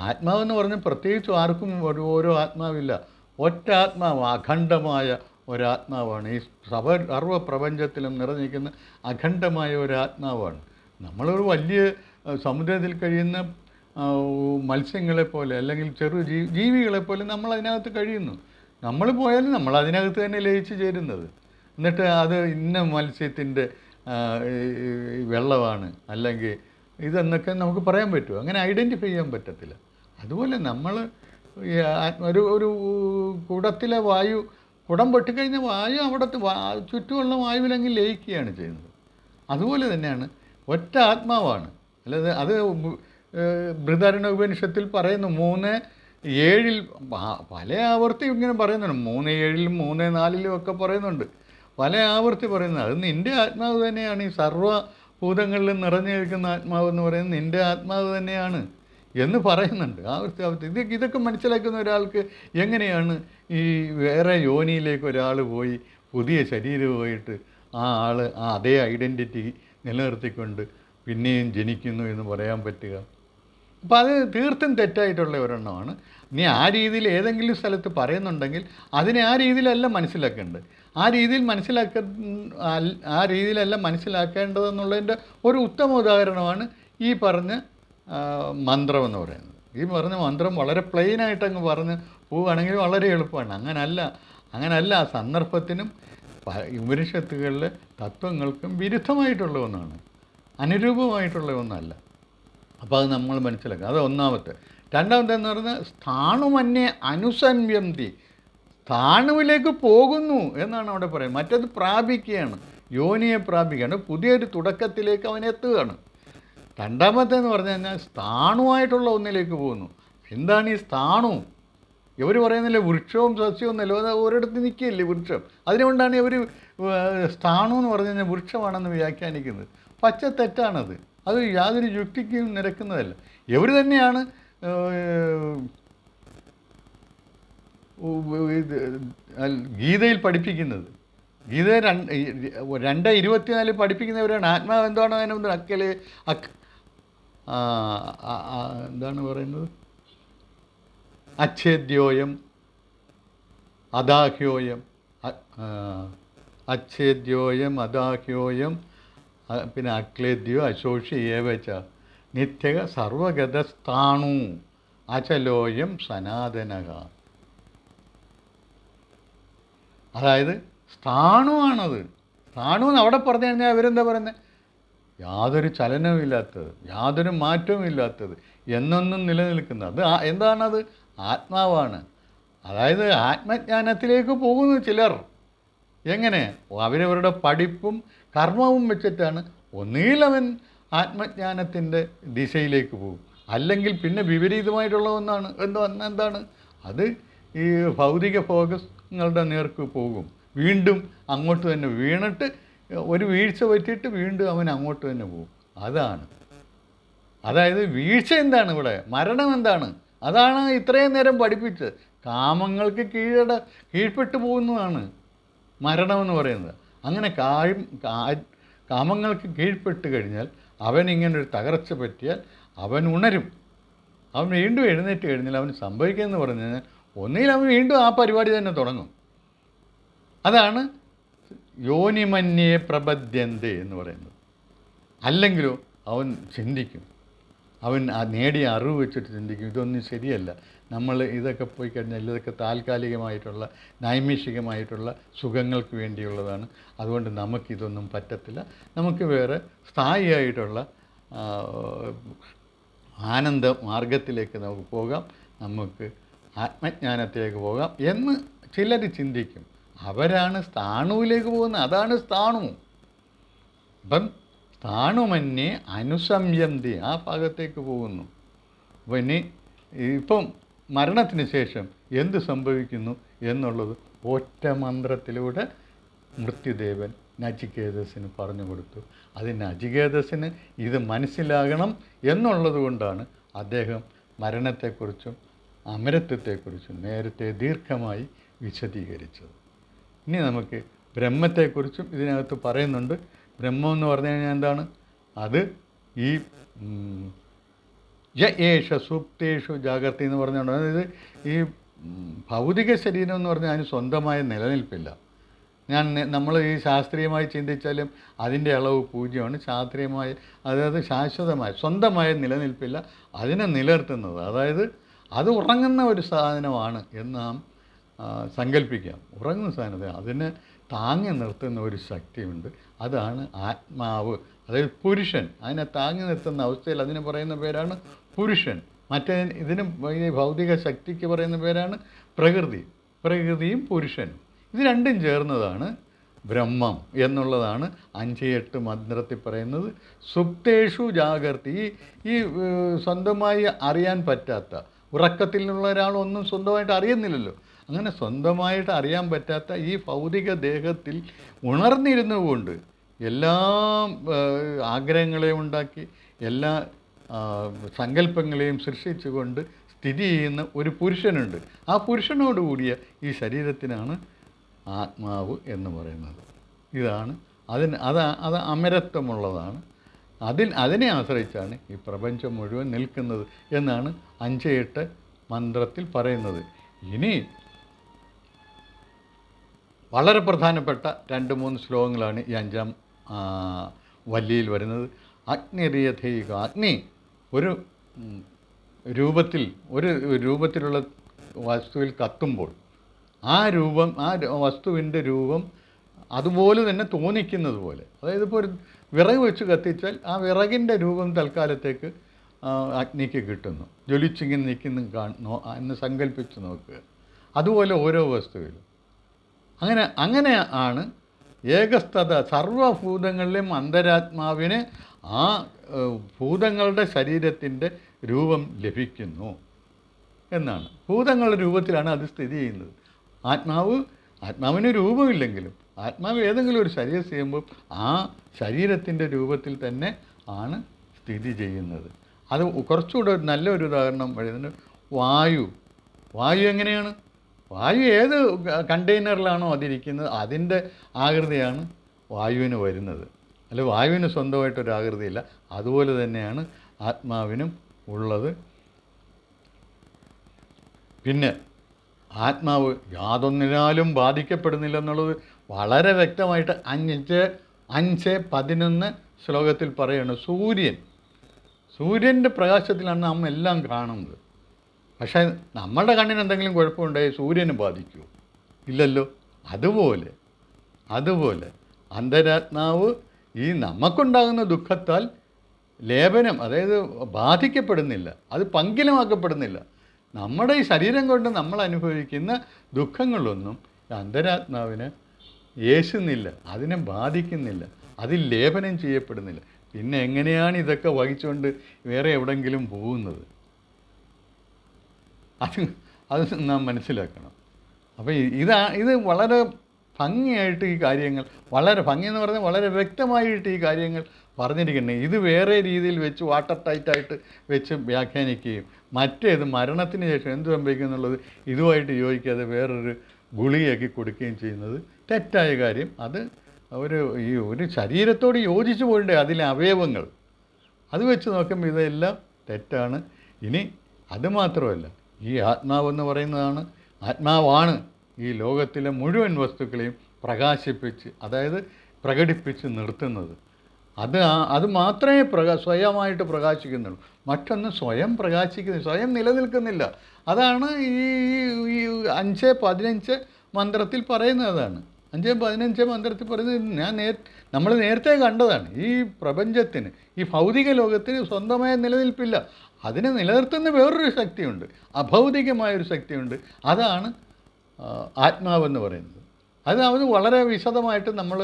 ആത്മാവെന്ന് പറഞ്ഞാൽ പ്രത്യേകിച്ച് ആർക്കും ഓരോ ആത്മാവില്ല. ഒറ്റ ആത്മാവ്, അഖണ്ഡമായ ഒരാത്മാവാണ്. ഈ സർവ്വപ്രപഞ്ചത്തിലും നിറഞ്ഞിരിക്കുന്ന അഖണ്ഡമായ ഒരാത്മാവാണ്. നമ്മളൊരു വലിയ സമുദ്രത്തിൽ കഴിയുന്ന മത്സ്യങ്ങളെപ്പോലെ അല്ലെങ്കിൽ ജീവികളെപ്പോലെ നമ്മൾ അതിനകത്ത് കഴിയുന്നു. നമ്മൾ പോയാലും നമ്മൾ അതിനകത്ത് തന്നെ ലയിച്ച് ചേരുന്നത്. എന്നിട്ട് അത് ഇന്ന മത്സ്യത്തിൻ്റെ വെള്ളമാണ് അല്ലെങ്കിൽ ഇതെന്നൊക്കെ നമുക്ക് പറയാൻ പറ്റുമോ? അങ്ങനെ ഐഡൻറ്റിഫൈ ചെയ്യാൻ പറ്റത്തില്ല. അതുപോലെ നമ്മൾ ഒരു കുടത്തിലെ വായു, കുടം പൊട്ടിക്കഴിഞ്ഞ വായു അവിടുത്തെ ചുറ്റുമുള്ള വായുവിലെങ്കിൽ ലയിക്കുകയാണ് ചെയ്യുന്നത്. അതുപോലെ തന്നെയാണ് ഒറ്റ ആത്മാവാണ്. അല്ലാതെ അത് ബൃഹദാരണ്യ ഉപനിഷത്തിൽ പറയുന്നു 3:7 പല ആവർത്തി ഇങ്ങനെ പറയുന്നുണ്ട്. 3:7 3:4 ഒക്കെ പറയുന്നുണ്ട്, പല ആവർത്തി പറയുന്നത്. അത് നിൻ്റെ ആത്മാവ് തന്നെയാണ്. ഈ സർവ്വഭൂതങ്ങളിലും നിറഞ്ഞു നിൽക്കുന്ന ആത്മാവെന്ന് പറയുന്നത് നിൻ്റെ ആത്മാവ് തന്നെയാണ് എന്ന് പറയുന്നുണ്ട് ആവർത്തി. ഇതൊക്കെ മനസ്സിലാക്കുന്ന ഒരാൾക്ക് എങ്ങനെയാണ് ഈ വേറെ യോനിയിലേക്ക് ഒരാൾ പോയി പുതിയ ശരീരമായിട്ട് ആ ആൾ അതേ ഐഡൻറ്റിറ്റി നിലനിർത്തിക്കൊണ്ട് പിന്നെയും ജനിക്കുന്നു എന്ന് പറയാൻ പറ്റുക? അപ്പോൾ അത് തീർത്തും തെറ്റായിട്ടുള്ള ഒരെണ്ണമാണ്. ഇനി ആ രീതിയിൽ ഏതെങ്കിലും സ്ഥലത്ത് പറയുന്നുണ്ടെങ്കിൽ അതിനെ ആ രീതിയിലല്ല മനസ്സിലാക്കേണ്ടത്. ആ രീതിയിലല്ല മനസ്സിലാക്കേണ്ടതെന്നുള്ളതിൻ്റെ ഒരു ഉത്തമ ഉദാഹരണമാണ് ഈ പറഞ്ഞ മന്ത്രമെന്ന് പറയുന്നത്. ഈ പറഞ്ഞ മന്ത്രം വളരെ പ്ലെയിനായിട്ട് അങ്ങ് പറഞ്ഞ് പോവുകയാണെങ്കിൽ വളരെ എളുപ്പമാണ്. അങ്ങനല്ല ആ സന്ദർഭത്തിനും ഉപനിഷത്തുകളിലെ തത്വങ്ങൾക്കും വിരുദ്ധമായിട്ടുള്ള ഒന്നാണ്, അനുരൂപമായിട്ടുള്ള ഒന്നല്ല. അപ്പോൾ അത് നമ്മൾ മനസ്സിലാക്കുക. അത് ഒന്നാമത്തെ. രണ്ടാമത്തെന്ന് പറഞ്ഞാൽ സ്ഥാണുമന്യെ അനുസംയന്തി, സ്ഥാണുവിലേക്ക് പോകുന്നു എന്നാണ് അവിടെ പറയുന്നത്. മറ്റത് പ്രാപിക്കുകയാണ്, യോനിയെ പ്രാപിക്കുകയാണ്, പുതിയൊരു തുടക്കത്തിലേക്ക് അവൻ എത്തുകയാണ്. രണ്ടാമത്തേന്ന് പറഞ്ഞു കഴിഞ്ഞാൽ സ്ഥാണുവായിട്ടുള്ള ഒന്നിലേക്ക് പോകുന്നു. എന്താണ് ഈ സ്ഥാണു? ഇവർ പറയുന്നില്ല വൃക്ഷവും സസ്യവും എന്നല്ലോ, അത് ഒരിടത്ത് നിൽക്കുകയില്ലേ വൃക്ഷം. അതിനുകൊണ്ടാണ് ഇവർ സ്ഥാണു എന്ന് പറഞ്ഞു കഴിഞ്ഞാൽ വൃക്ഷമാണെന്ന് വ്യാഖ്യാനിക്കുന്നത്. പച്ച തെറ്റാണത്. അത് യാതൊരു യുക്തിക്കും നിരക്കുന്നതല്ല. ഇവർ തന്നെയാണ് ഗീതയിൽ പഠിപ്പിക്കുന്നത്. ഗീത 2:24 പഠിപ്പിക്കുന്നവരാണ്. ആത്മാവ് എന്താണോ അതിനൊന്ന് എന്താണ് പറയുന്നത്? അച്ഛേദ്യോയം അദാഹ്യോയം, അച്ഛേദ്യോയം അദാഹ്യോയം, പിന്നെ അക്ലേദ്യോ അശോഷി ഏവച്ച നിത്യക സർവഗതസ്ഥാണു അചലോയം സനാതനക. അതായത് സ്ഥാണുവാണത്. സ്ഥാണു എന്ന് അവിടെ പറഞ്ഞു കഴിഞ്ഞാൽ അവരെന്താ പറയുന്നത്? യാതൊരു ചലനവും ഇല്ലാത്തത്, യാതൊരു മാറ്റവും ഇല്ലാത്തത്, എന്നൊന്നും നിലനിൽക്കുന്നത്. അത് എന്താണത്? ആത്മാവാണ്. അതായത് ആത്മജ്ഞാനത്തിലേക്ക് പോകുന്നു ചിലർ. എങ്ങനെ? അവരവരുടെ പഠിപ്പും കർമ്മവും വെച്ചിട്ടാണ്. ഒന്നുകിൽ അവൻ ആത്മജ്ഞാനത്തിൻ്റെ ദിശയിലേക്ക് പോകും, അല്ലെങ്കിൽ പിന്നെ വിപരീതമായിട്ടുള്ള ഒന്നാണ്. എന്താണ് അത്? ഈ ഭൗതിക ഫോക്കസുകളുടെ നേർക്ക് പോകും. വീണ്ടും അങ്ങോട്ട് തന്നെ വീണിട്ട് ഒരു വീഴ്ച പറ്റിയിട്ട് വീണ്ടും അവൻ അങ്ങോട്ട് തന്നെ പോകും. അതായത് വീഴ്ച എന്താണ് ഇവിടെ? മരണം എന്താണ്? അതാണ് ഇത്രയും നേരം പഠിപ്പിച്ചത്. കാമങ്ങൾക്ക് കീഴ്പ്പെട്ടു പോകുന്നതാണ് മരണമെന്ന് പറയുന്നത്. അങ്ങനെ കാമങ്ങൾക്ക് കീഴ്പ്പെട്ട് കഴിഞ്ഞാൽ അവനിങ്ങനൊരു തകർച്ച പറ്റിയാൽ അവൻ ഉണരും. അവൻ വീണ്ടും എഴുന്നേറ്റ് കഴിഞ്ഞാൽ അവന് സംഭവിക്കുകയെന്ന് പറഞ്ഞു കഴിഞ്ഞാൽ ഒന്നുകിൽ അവൻ വീണ്ടും ആ പരിപാടി തന്നെ തുടങ്ങും. അതാണ് യോനിമന്യേ പ്രപദ്യന്തെ എന്ന് പറയുന്നത്. അല്ലെങ്കിലോ അവൻ ചിന്തിക്കും, അവൻ നേടിയ അറിവ് വെച്ചിട്ട് ചിന്തിക്കും, ഇതൊന്നും ശരിയല്ല, നമ്മൾ ഇതൊക്കെ പോയി കഴിഞ്ഞാൽ ഇതൊക്കെ താൽക്കാലികമായിട്ടുള്ള നൈമിഷികമായിട്ടുള്ള സുഖങ്ങൾക്ക് വേണ്ടിയുള്ളതാണ്. അതുകൊണ്ട് നമുക്കിതൊന്നും പറ്റത്തില്ല. നമുക്ക് വേറെ സ്ഥായിയായിട്ടുള്ള ആനന്ദ മാർഗത്തിലേക്ക് നമുക്ക് പോകാം, നമുക്ക് ആത്മജ്ഞാനത്തിലേക്ക് പോകാം എന്ന് ചിലർ ചിന്തിക്കും. അവരാണ് സ്ഥാണുവിലേക്ക് പോകുന്നത്. അതാണ് സ്ഥാണു. അപ്പം സ്ഥാണുമന്യേ അനുസംയന്തി, ആ ഭാഗത്തേക്ക് പോകുന്നു. അപ്പോൾ ഇപ്പം മരണത്തിന് ശേഷം എന്ത് സംഭവിക്കുന്നു എന്നുള്ളത് ഒറ്റ മന്ത്രത്തിലൂടെ മൃത്യുദേവൻ നചികേതസിന് പറഞ്ഞു കൊടുത്തു. അത് നചികേതസിന് ഇത് മനസ്സിലാകണം എന്നുള്ളത് കൊണ്ടാണ് അദ്ദേഹം മരണത്തെക്കുറിച്ചും അമരത്വത്തെക്കുറിച്ചും നേരത്തെ ദീർഘമായി വിശദീകരിച്ചത്. ഇനി നമുക്ക് ബ്രഹ്മത്തെക്കുറിച്ചും ഇതിനകത്ത് പറയുന്നുണ്ട്. ബ്രഹ്മം എന്ന് പറഞ്ഞു കഴിഞ്ഞാൽ എന്താണ്? അത് ഈ യേഷ സുപ്തേഷു ജാഗ്രത എന്ന് പറഞ്ഞുകൊണ്ട്, അതായത് ഈ ഭൗതിക ശരീരം എന്ന് പറഞ്ഞാൽ അതിന് സ്വന്തമായ നിലനിൽപ്പില്ല. നമ്മൾ ഈ ശാസ്ത്രീയമായി ചിന്തിച്ചാലും അതിൻ്റെ അളവ് പൂജ്യമാണ്. ശാസ്ത്രീയമായി, അതായത് ശാശ്വതമായ സ്വന്തമായ നിലനിൽപ്പില്ല. അതിനെ നിലനിർത്തുന്നത്, അതായത് അത് ഉറങ്ങുന്ന ഒരു സാധനമാണ് എന്ന് നാം സങ്കല്പിക്കാം. ഉറങ്ങുന്ന സാധനത്തെ അതിനെ താങ്ങി നിർത്തുന്ന ഒരു ശക്തിയുണ്ട്. അതാണ് ആത്മാവ്, അതായത് പുരുഷൻ. അതിനെ താങ്ങി നിർത്തുന്ന അവസ്ഥയിൽ അതിന് പറയുന്ന പേരാണ് പുരുഷൻ. മറ്റേ ഇതിനും ഈ ഭൗതിക ശക്തിക്ക് പറയുന്ന പേരാണ് പ്രകൃതി. പ്രകൃതിയും പുരുഷനും ഇത് രണ്ടും ചേർന്നതാണ് ബ്രഹ്മം എന്നുള്ളതാണ് 5-8 മന്ത്രത്തിൽ പറയുന്നത്. സുപ്തേഷു ജാഗ്രത, ഈ സ്വന്തമായി അറിയാൻ പറ്റാത്ത, ഉറക്കത്തിലുള്ള ഒരാളൊന്നും സ്വന്തമായിട്ട് അറിയുന്നില്ലല്ലോ. അങ്ങനെ സ്വന്തമായിട്ട് അറിയാൻ പറ്റാത്ത ഈ ഭൗതിക ദേഹത്തിൽ ഉണർന്നിരുന്നുകൊണ്ട് എല്ലാ ആഗ്രഹങ്ങളെയും ഉണ്ടാക്കി എല്ലാ സങ്കല്പങ്ങളെയും സൃഷ്ടിച്ചുകൊണ്ട് സ്ഥിതി ചെയ്യുന്ന ഒരു പുരുഷനുണ്ട്. ആ പുരുഷനോടുകൂടിയ ഈ ശരീരത്തിനാണ് ആത്മാവ് എന്ന് പറയുന്നത്. ഇതാണ് അത് അമരത്വമുള്ളതാണ്. അതിനെ ആശ്രയിച്ചാണ് ഈ പ്രപഞ്ചം മുഴുവൻ നിൽക്കുന്നത് എന്നാണ് 5-8 മന്ത്രത്തിൽ പറയുന്നത്. ഇനി വളരെ പ്രധാനപ്പെട്ട 2-3 ശ്ലോകങ്ങളാണ് ഈ 5-ാം വല്ലിയിൽ വരുന്നത്. അഗ്നിരിയഥൈക, അഗ്നി ഒരു രൂപത്തിലുള്ള വസ്തുവിൽ കത്തുമ്പോൾ ആ വസ്തുവിൻ്റെ രൂപം അതുപോലെ തന്നെ തോന്നിക്കുന്നത് പോലെ, അതായത് ഇപ്പോൾ ഒരു വിറക് വെച്ച് കത്തിച്ചാൽ ആ വിറകിൻ്റെ രൂപം തൽക്കാലത്തേക്ക് അഗ്നിക്ക് കിട്ടുന്നു. ജ്വലിച്ചിങ്ങനെ നിൽക്കുന്നു എന്ന് സങ്കല്പിച്ച് നോക്കുക. അതുപോലെ ഓരോ വസ്തുവിലും അങ്ങനെ ആണ് ഏകസ്ഥത. സർവഭൂതങ്ങളിലെയും അന്തരാത്മാവിന് ആ ഭൂതങ്ങളുടെ ശരീരത്തിൻ്റെ രൂപം ലഭിക്കുന്നു എന്നാണ്. ഭൂതങ്ങളുടെ രൂപത്തിലാണ് അത് സ്ഥിതി ചെയ്യുന്നത്. ആത്മാവിന് രൂപമില്ലെങ്കിലും ആത്മാവ് ഏതെങ്കിലും ഒരു ശരീരം ചെയ്യുമ്പോൾ ആ ശരീരത്തിൻ്റെ രൂപത്തിൽ തന്നെ ആണ് സ്ഥിതി ചെയ്യുന്നത്. അത് കുറച്ചുകൂടെ നല്ലൊരു ഉദാഹരണം പറയുന്നത് വായു എങ്ങനെയാണ്? വായു ഏത് കണ്ടെയ്നറിലാണോ അതിരിക്കുന്നത് അതിൻ്റെ ആകൃതിയാണ് വായുവിന് വരുന്നത്. അല്ല, വായുവിന് സ്വന്തമായിട്ടൊരാകൃതിയില്ല. അതുപോലെ തന്നെയാണ് ആത്മാവിനും ഉള്ളത്. പിന്നെ ആത്മാവ് യാതൊന്നിനാലും ബാധിക്കപ്പെടുന്നില്ല എന്നുള്ളത് വളരെ വ്യക്തമായിട്ട് 5:11 ശ്ലോകത്തിൽ പറയുകയാണ്. സൂര്യൻ്റെ പ്രകാശത്തിലാണ് നാം എല്ലാം കാണുന്നത്. പക്ഷേ നമ്മുടെ കണ്ണിന് എന്തെങ്കിലും കുഴപ്പമുണ്ടായി സൂര്യന് ബാധിക്കുമോ? ഇല്ലല്ലോ. അതുപോലെ അന്തരാത്മാവ് ഈ നമുക്കുണ്ടാകുന്ന ദുഃഖത്താൽ ലേപനം, അതായത് ബാധിക്കപ്പെടുന്നില്ല, അത് പങ്കിലമാക്കപ്പെടുന്നില്ല. നമ്മുടെ ഈ ശരീരം കൊണ്ട് നമ്മൾ അനുഭവിക്കുന്ന ദുഃഖങ്ങളൊന്നും അന്തരാത്മാവിനെ യേശുന്നില്ല, അതിനെ ബാധിക്കുന്നില്ല, അതിൽ ലേപനം ചെയ്യപ്പെടുന്നില്ല. പിന്നെ എങ്ങനെയാണ് ഇതൊക്കെ വഹിച്ചുകൊണ്ട് വേറെ എവിടെയെങ്കിലും പോകുന്നത്? അത് നാം മനസ്സിലാക്കണം. അപ്പോൾ ഇത് വളരെ ഭംഗിയായിട്ട് ഈ കാര്യങ്ങൾ, വളരെ ഭംഗിയെന്ന് പറഞ്ഞാൽ വളരെ വ്യക്തമായിട്ട് ഈ കാര്യങ്ങൾ പറഞ്ഞിരിക്കുന്നത്. ഇത് വേറെ രീതിയിൽ വെച്ച് വാട്ടർ ടൈറ്റായിട്ട് വെച്ച് വ്യാഖ്യാനിക്കുകയും മറ്റേത് മരണത്തിന് ശേഷം എന്ത് സംഭവിക്കും എന്നുള്ളത് ഇതുമായിട്ട് യോജിക്കാതെ വേറൊരു ഗുളികയാക്കി കൊടുക്കുകയും ചെയ്യുന്നത് തെറ്റായ കാര്യം. അത് ഒരു ശരീരത്തോട് യോജിച്ച് പോകണ്ടേ അതിലെ അവയവങ്ങൾ, അത് വെച്ച് നോക്കുമ്പോൾ ഇതെല്ലാം തെറ്റാണ്. ഇനി അതുമാത്രമല്ല, ഈ ആത്മാവെന്ന് പറയുന്നതാണ്, ആത്മാവാണ് ഈ ലോകത്തിലെ മുഴുവൻ വസ്തുക്കളെയും പ്രകാശിപ്പിച്ച്, അതായത് പ്രകടിപ്പിച്ച് നിർത്തുന്നത്. അത് മാത്രമേ സ്വയമായിട്ട് പ്രകാശിക്കുന്നുള്ളൂ. മറ്റൊന്നും സ്വയം പ്രകാശിക്കുന്നില്ല, സ്വയം നിലനിൽക്കുന്നില്ല. അതാണ് ഈ 5:15 മന്ത്രത്തിൽ പറയുന്നതാണ്. 5:15 മന്ത്രത്തിൽ പറയുന്നത് നമ്മൾ നേരത്തെ കണ്ടതാണ്. ഈ പ്രപഞ്ചത്തിന്, ഈ ഭൗതിക ലോകത്തിന് സ്വന്തമായ നിലനിൽപ്പില്ല. അതിനെ നിലനിർത്തുന്ന വേറൊരു ശക്തിയുണ്ട്, അഭൗതികമായൊരു ശക്തിയുണ്ട്. അതാണ് ആത്മാവെന്ന് പറയുന്നത്. അത് വളരെ വിശദമായിട്ട് നമ്മൾ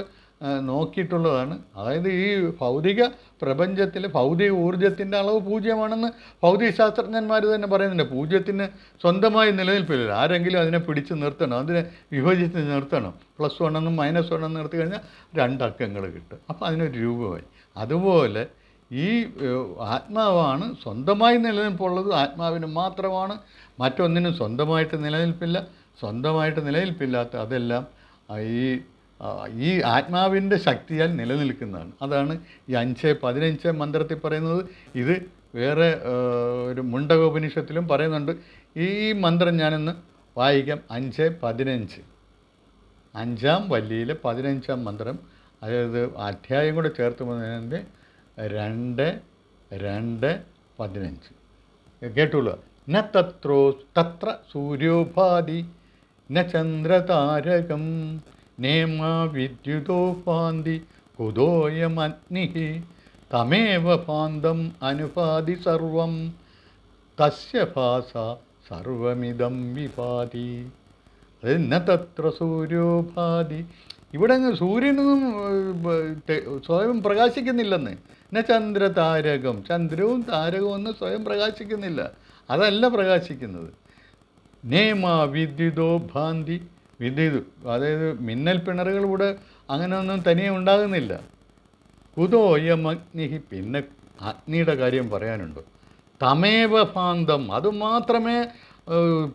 നോക്കിയിട്ടുള്ളതാണ്. അതായത് ഈ ഭൗതിക പ്രപഞ്ചത്തിൽ ഭൗതിക ഊർജത്തിൻ്റെ അളവ് 0 ഭൗതിക ശാസ്ത്രജ്ഞന്മാർ തന്നെ പറയുന്നുണ്ട്. 0 സ്വന്തമായി നിലനിൽപ്പില്ല. ആരെങ്കിലും അതിനെ പിടിച്ച് നിർത്തണം, അതിനെ വിഭജിച്ച് നിർത്തണം. +1 എന്നും -1 എന്നും നിർത്തി കഴിഞ്ഞാൽ 2 അക്കങ്ങൾ കിട്ടും. അപ്പോൾ അതിനൊരു രൂപമായി. അതുപോലെ ഈ ആത്മാവാണ് സ്വന്തമായി നിലനിൽപ്പുള്ളത്. ആത്മാവിന് മാത്രമാണ്, മറ്റൊന്നിനും സ്വന്തമായിട്ട് നിലനിൽപ്പില്ല. സ്വന്തമായിട്ട് നിലനിൽപ്പില്ലാത്ത അതെല്ലാം ഈ ആത്മാവിൻ്റെ ശക്തിയാൽ നിലനിൽക്കുന്നതാണ്. അതാണ് ഈ 5:15 മന്ത്രത്തിൽ പറയുന്നത്. ഇത് വേറെ ഒരു മുണ്ടകോപനിഷത്തിലും പറയുന്നുണ്ട്. ഈ മന്ത്രം ഞാനൊന്ന് വായിക്കാം. 5:15, 5-ാം വല്ലിയിലെ 15-ാം മന്ത്രം. അതായത് അധ്യായം കൂടെ ചേർത്ത് പോകുന്നതിൻ്റെ 2:2:15 കേട്ടുള്ളൂ. ന തത്ര സൂര്യോപാധി ന ചന്ദ്രതാരകം നേമാ വിദ്യുതോ ഭാന്തി കുതോയമഗ്നി തമേവ ഭാന്തം അനുപാതി സർവം തസ്യ ഭാസ സർവമിദം വിഭാതി. അതായത് ന തത്ര സൂര്യോപാധി, ഇവിടെ സൂര്യനൊന്നും സ്വയം പ്രകാശിക്കുന്നില്ലെന്ന്. ന ചന്ദ്രതാരകം, ചന്ദ്രവും താരകവും ഒന്നും സ്വയം പ്രകാശിക്കുന്നില്ല. അതല്ല പ്രകാശിക്കുന്നത്. നേമ വിദ്യുതോ ഭാന്തി, വിദ്യുത് അതായത് മിന്നൽ പിണറുകൾ ഇവിടെ അങ്ങനെയൊന്നും തനിയെ ഉണ്ടാകുന്നില്ല. കുതോയമഗ്നി, പിന്നെ അഗ്നിയുടെ കാര്യം പറയാനുണ്ടോ? തമേവ ഭാന്തം, അതുമാത്രമേ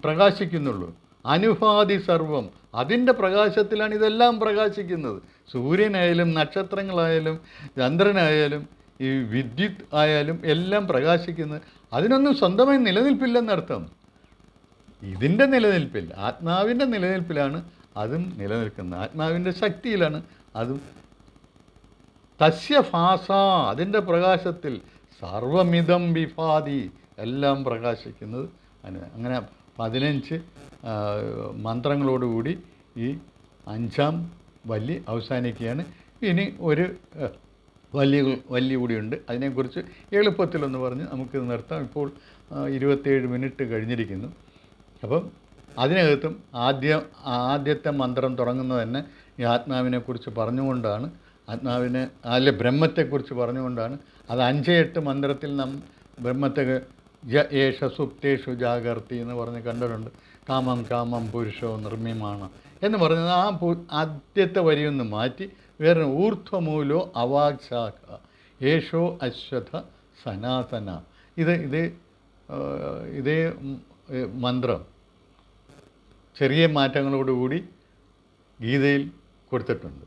പ്രകാശിക്കുന്നുള്ളൂ. അനുഭാതി സർവം, അതിൻ്റെ പ്രകാശത്തിലാണ് ഇതെല്ലാം പ്രകാശിക്കുന്നത്. സൂര്യനായാലും നക്ഷത്രങ്ങളായാലും ചന്ദ്രനായാലും ഈ വിദ്യുത് ആയാലും എല്ലാം പ്രകാശിക്കുന്നത്. അതിനൊന്നും സ്വന്തമായി നിലനിൽപ്പില്ലെന്നർത്ഥം. ഇതിൻ്റെ നിലനിൽപ്പിൽ, ആത്മാവിൻ്റെ നിലനിൽപ്പിലാണ് അതും നിലനിൽക്കുന്നത്. ആത്മാവിൻ്റെ ശക്തിയിലാണ് അതും. തസ്യ ഭാസ, അതിൻ്റെ പ്രകാശത്തിൽ സർവമിതം വിഭാതി, എല്ലാം പ്രകാശിക്കുന്നത്. അങ്ങനെ 15 മന്ത്രങ്ങളോടുകൂടി ഈ 5-ാം വല്ലി അവസാനിക്കുകയാണ്. ഇനി ഒരു വല്ലി കൂടിയുണ്ട്. അതിനെക്കുറിച്ച് എളുപ്പത്തിലൊന്ന് പറഞ്ഞ് നമുക്കിത് നിർത്താം. ഇപ്പോൾ 27 മിനിറ്റ് കഴിഞ്ഞിരിക്കുന്നു. അപ്പം അതിനകത്തും ആദ്യത്തെ മന്ത്രം തുടങ്ങുന്നത് തന്നെ ഈ ആത്മാവിനെക്കുറിച്ച് പറഞ്ഞുകൊണ്ടാണ്, ബ്രഹ്മത്തെക്കുറിച്ച് പറഞ്ഞുകൊണ്ടാണ്. അത് 5-8 മന്ത്രത്തിൽ ബ്രഹ്മത്തെ ഏഷ സുപ്തേഷു ജാഗർത്തി എന്ന് പറഞ്ഞ് കണ്ടിട്ടുണ്ട്. കാമം പുരുഷോ നിർമ്മിമാണ് എന്ന് പറഞ്ഞത് ആദ്യത്തെ വരിയൊന്ന് മാറ്റി വേറെ ഊർധ്വമൂലോ അവാക്ശാഖ ഏഷോ അശ്വഥ സനാതന. ഇതേ മന്ത്രം ചെറിയ മാറ്റങ്ങളോടുകൂടി ഗീതയിൽ കൊടുത്തിട്ടുണ്ട്.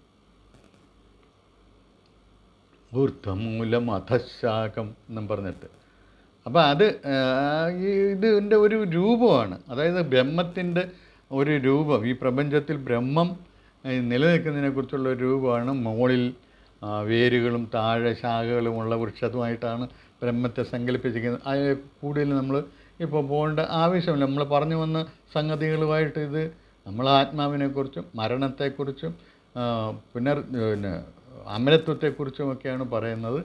ഊർധ്വമൂലം അധശാഖം എന്നും പറഞ്ഞിട്ട്. അപ്പോൾ ഇതിൻ്റെ ഒരു രൂപമാണ്. അതായത് ബ്രഹ്മത്തിൻ്റെ ഒരു രൂപം, ഈ പ്രപഞ്ചത്തിൽ ബ്രഹ്മം നിലനിൽക്കുന്നതിനെക്കുറിച്ചുള്ള ഒരു രൂപമാണ്. മുകളിൽ വേരുകളും താഴെ ശാഖകളുമുള്ള വൃക്ഷത്തുമായിട്ടാണ് ബ്രഹ്മത്തെ സങ്കല്പിച്ചിരിക്കുന്നത്. അതിൽ കൂടുതൽ നമ്മൾ ഇപ്പോൾ പോകേണ്ട ആവശ്യമില്ല. നമ്മൾ പറഞ്ഞു വന്ന സംഗതികളുമായിട്ട് ഇത് നമ്മൾ ആത്മാവിനെക്കുറിച്ചും മരണത്തെക്കുറിച്ചും അമരത്വത്തെക്കുറിച്ചുമൊക്കെയാണ് പറയുന്നത്.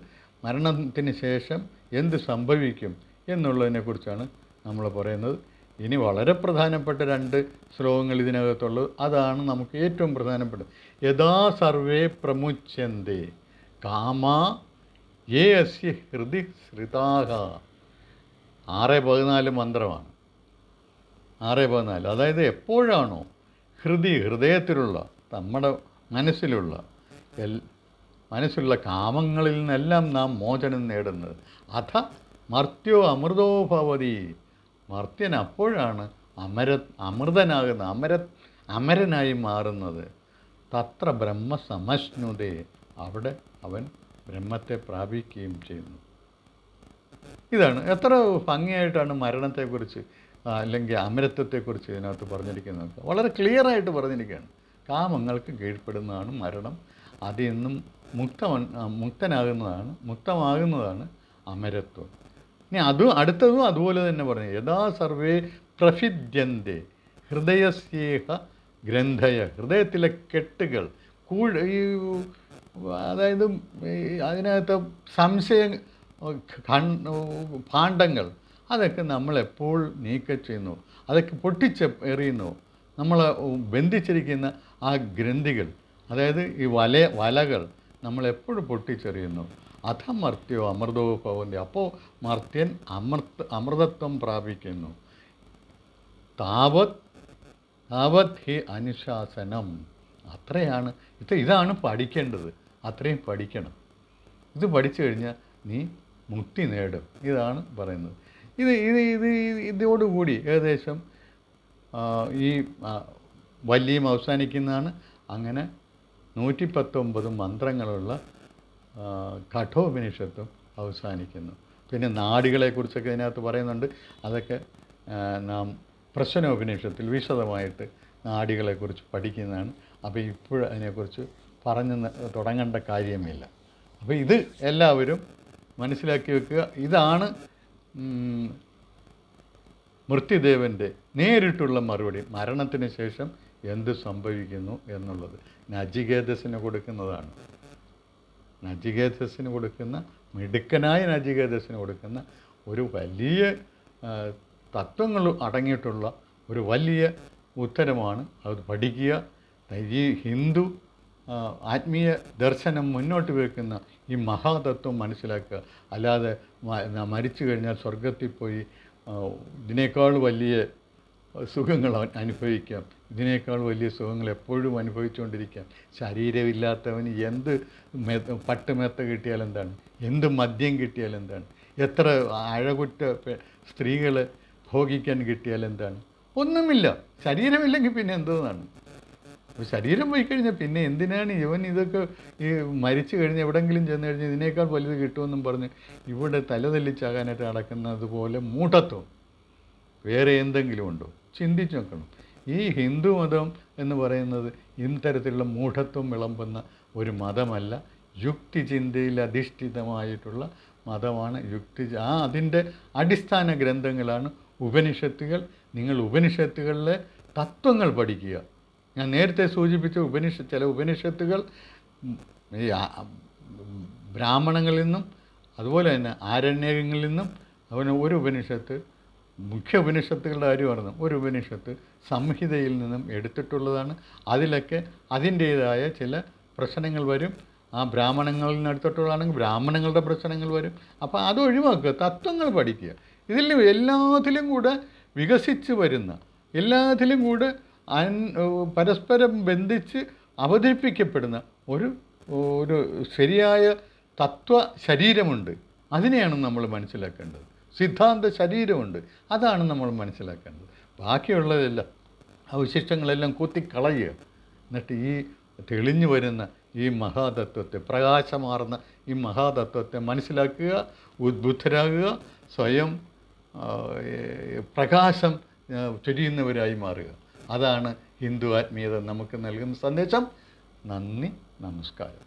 മരണത്തിന് ശേഷം എന്ത് സംഭവിക്കും എന്നുള്ളതിനെക്കുറിച്ചാണ് നമ്മൾ പറയുന്നത്. ഇനി വളരെ പ്രധാനപ്പെട്ട 2 ശ്ലോകങ്ങൾ ഇതിനകത്തുള്ളത്. അതാണ് നമുക്ക് ഏറ്റവും പ്രധാനപ്പെട്ടത്. യഥാ സർവേ പ്രമുച്യന്തേ കാമാ യേ അസ്യ ഹൃദി ശ്രിതാഹ. 6:14 മന്ത്രമാണ്. 6:14 അതായത് എപ്പോഴാണോ ഹൃദയത്തിലുള്ള നമ്മുടെ മനസ്സിലുള്ള കാമങ്ങളിൽ നിന്നെല്ലാം നാം മോചനം നേടുന്നത്. അഥ മർത്യോ അമൃതോ ഭവതി. മർത്യൻ അപ്പോഴാണ് അമരനായി മാറുന്നത്. തത്ര ബ്രഹ്മ സമശ്നുതേ, അവിടെ അവൻ ബ്രഹ്മത്തെ പ്രാപിക്കുകയും ചെയ്യുന്നു. ഇതാണ് എത്ര ഭംഗിയായിട്ടാണ് മരണത്തെക്കുറിച്ച് അല്ലെങ്കിൽ അമരത്വത്തെക്കുറിച്ച് ഇതിനകത്ത് പറഞ്ഞിരിക്കുന്നത്. വളരെ ക്ലിയറായിട്ട് പറഞ്ഞിരിക്കുകയാണ്. കാമങ്ങൾക്ക് കീഴ്പ്പെടുന്നതാണ് മരണം. അതിൽ നിന്നും മുക്തമാകുന്നതാണ് അമരത്വം. ഇനി അടുത്തതും അതുപോലെ തന്നെ പറഞ്ഞു, യഥാ സർവേ പ്രഭിദ്യന്തെ ഹൃദയസ്യേഹ ഗ്രന്ഥയ, ഹൃദയത്തിലെ കെട്ടുകൾ ഈ അതായത് അതിനകത്ത് സംശയ ഭാണ്ഡങ്ങൾ അതൊക്കെ നമ്മളെപ്പോൾ നീക്കം ചെയ്യുന്നു, അതൊക്കെ എറിയുന്നു. നമ്മൾ ബന്ധിച്ചിരിക്കുന്ന ആ ഗ്രന്ഥികൾ, അതായത് ഈ വലകൾ നമ്മളെപ്പോഴും പൊട്ടിച്ചെറിയുന്നു. അധമർത്യോ അമൃതോ ഭവന്തി, അപ്പോൾ മർത്യൻ അമൃതത്വം പ്രാപിക്കുന്നു. താവത് ഹി അനുശാസനം, അത്രയാണ് ഇതാണ് പഠിക്കേണ്ടത്. അത്രയും പഠിക്കണം. ഇത് പഠിച്ചു കഴിഞ്ഞാൽ നീ മുക്തി നേടും. ഇതാണ് പറയുന്നത്. ഇതോടുകൂടി ഏകദേശം ഈ വല്യം അവസാനിക്കുന്നതാണ്. അങ്ങനെ 119 മന്ത്രങ്ങളുള്ള കഠോപനിഷത്തും അവസാനിക്കുന്നു. പിന്നെ നാഡികളെക്കുറിച്ചൊക്കെ ഇതിനകത്ത് പറയുന്നുണ്ട്. അതൊക്കെ നാം പ്രശ്നോപനിഷത്തിൽ വിശദമായിട്ട് നാഡികളെക്കുറിച്ച് പഠിക്കുന്നതാണ്. അപ്പോൾ ഇപ്പോഴും അതിനെക്കുറിച്ച് പറഞ്ഞു തുടങ്ങേണ്ട കാര്യമില്ല. അപ്പോൾ ഇത് എല്ലാവരും മനസ്സിലാക്കി വെക്കുക. ഇതാണ് മൃത്യുദേവൻ്റെ നേരിട്ടുള്ള മറുപടി. മരണത്തിന് ശേഷം എന്ത് സംഭവിക്കുന്നു എന്നുള്ളത് നചികേതസിന് കൊടുക്കുന്നതാണ്. നചികേതസിന് കൊടുക്കുന്ന, മിടുക്കനായ നചികേതസിന് കൊടുക്കുന്ന ഒരു വലിയ തത്വങ്ങൾ അടങ്ങിയിട്ടുള്ള ഒരു വലിയ ഉത്തരമാണ്. അത് പഠിക്കുക. ഈ ഹിന്ദു ആത്മീയ ദർശനം മുന്നോട്ട് വയ്ക്കുന്ന ഈ മഹാതത്വം മനസ്സിലാക്കുക. അല്ലാതെ മരിച്ചു കഴിഞ്ഞാൽ സ്വർഗത്തിൽ പോയി ഇതിനേക്കാൾ വലിയ സുഖങ്ങൾ അനുഭവിക്കാം, ഇതിനേക്കാൾ വലിയ സുഖങ്ങൾ എപ്പോഴും അനുഭവിച്ചുകൊണ്ടിരിക്കാം. ശരീരമില്ലാത്തവന് എന്ത് പട്ടുമെത്ത കിട്ടിയാലെന്താണ്, എന്ത് മദ്യം കിട്ടിയാലെന്താണ്, എത്ര അഴകുറ്റ സ്ത്രീകൾ ഭോഗിക്കാൻ കിട്ടിയാലെന്താണ്? ഒന്നുമില്ല. ശരീരമില്ലെങ്കിൽ പിന്നെ എന്താണ്? അപ്പോൾ ശരീരം പോയി കഴിഞ്ഞാൽ പിന്നെ എന്തിനാണ് ഇവൻ ഇതൊക്കെ ഈ മരിച്ചു കഴിഞ്ഞ് എവിടെയെങ്കിലും ചെന്ന് കഴിഞ്ഞാൽ ഇതിനേക്കാൾ വലുത് കിട്ടുമെന്നും പറഞ്ഞ് ഇവിടെ തലതെല്ലിച്ചാകാനായിട്ട് നടക്കുന്നത് പോലെ മൂഢത്വം വേറെ എന്തെങ്കിലും ഉണ്ടോ? ചിന്തിച്ച് നോക്കണം. ഈ ഹിന്ദു മതം എന്ന് പറയുന്നത് ഇത്തരത്തിലുള്ള മൂഢത്വം വിളമ്പുന്ന ഒരു മതമല്ല. യുക്തിചിന്തയിൽ അധിഷ്ഠിതമായിട്ടുള്ള മതമാണ്. അതിൻ്റെ അടിസ്ഥാന ഗ്രന്ഥങ്ങളാണ് ഉപനിഷത്തുകൾ. നിങ്ങൾ ഉപനിഷത്തുകളിലെ തത്വങ്ങൾ പഠിക്കുക. ഞാൻ നേരത്തെ സൂചിപ്പിച്ച ചില ഉപനിഷത്തുകൾ ഈ ബ്രാഹ്മണങ്ങളിൽ നിന്നും അതുപോലെ തന്നെ ആരണ്യകങ്ങളിൽ നിന്നും ഒരു ഉപനിഷത്ത്, മുഖ്യ ഉപനിഷത്തുകളുടെ കാര്യം പറഞ്ഞു, ഒരു ഉപനിഷത്ത് സംഹിതയിൽ നിന്നും എടുത്തിട്ടുള്ളതാണ്. അതിലൊക്കെ അതിൻ്റേതായ ചില പ്രശ്നങ്ങൾ വരും. ആ ബ്രാഹ്മണങ്ങളിൽ നിന്ന് എടുത്തിട്ടുള്ളതാണെങ്കിൽ ബ്രാഹ്മണങ്ങളുടെ പ്രശ്നങ്ങൾ വരും. അപ്പോൾ അത് ഒഴിവാക്കുക, തത്വങ്ങൾ പഠിക്കുക. ഇതിൽ എല്ലാത്തിലും കൂടെ വികസിച്ച് വരുന്ന, എല്ലാത്തിലും കൂടെ പരസ്പരം ബന്ധിച്ച് അവതരിപ്പിക്കപ്പെടുന്ന ഒരു ശരിയായ തത്വ ശരീരമുണ്ട്. അതിനെയാണ് നമ്മൾ മനസ്സിലാക്കേണ്ടത്. സിദ്ധാന്ത ശരീരമുണ്ട്, അതാണ് നമ്മൾ മനസ്സിലാക്കേണ്ടത്. ബാക്കിയുള്ളതെല്ലാം അവശിഷ്ടങ്ങളെല്ലാം കുത്തിക്കളയുക. എന്നിട്ട് ഈ തെളിഞ്ഞു വരുന്ന ഈ മഹാതത്വത്തെ, പ്രകാശമാർന്ന ഈ മഹാതത്വത്തെ മനസ്സിലാക്കുക, ഉദ്ബുദ്ധരാകുക, സ്വയം പ്രകാശം ചൊരിയുന്നവരായി മാറുക. അതാണ് ഹിന്ദു ആത്മീയത നമുക്ക് നൽകുന്ന സന്ദേശം. നന്ദി, നമസ്കാരം.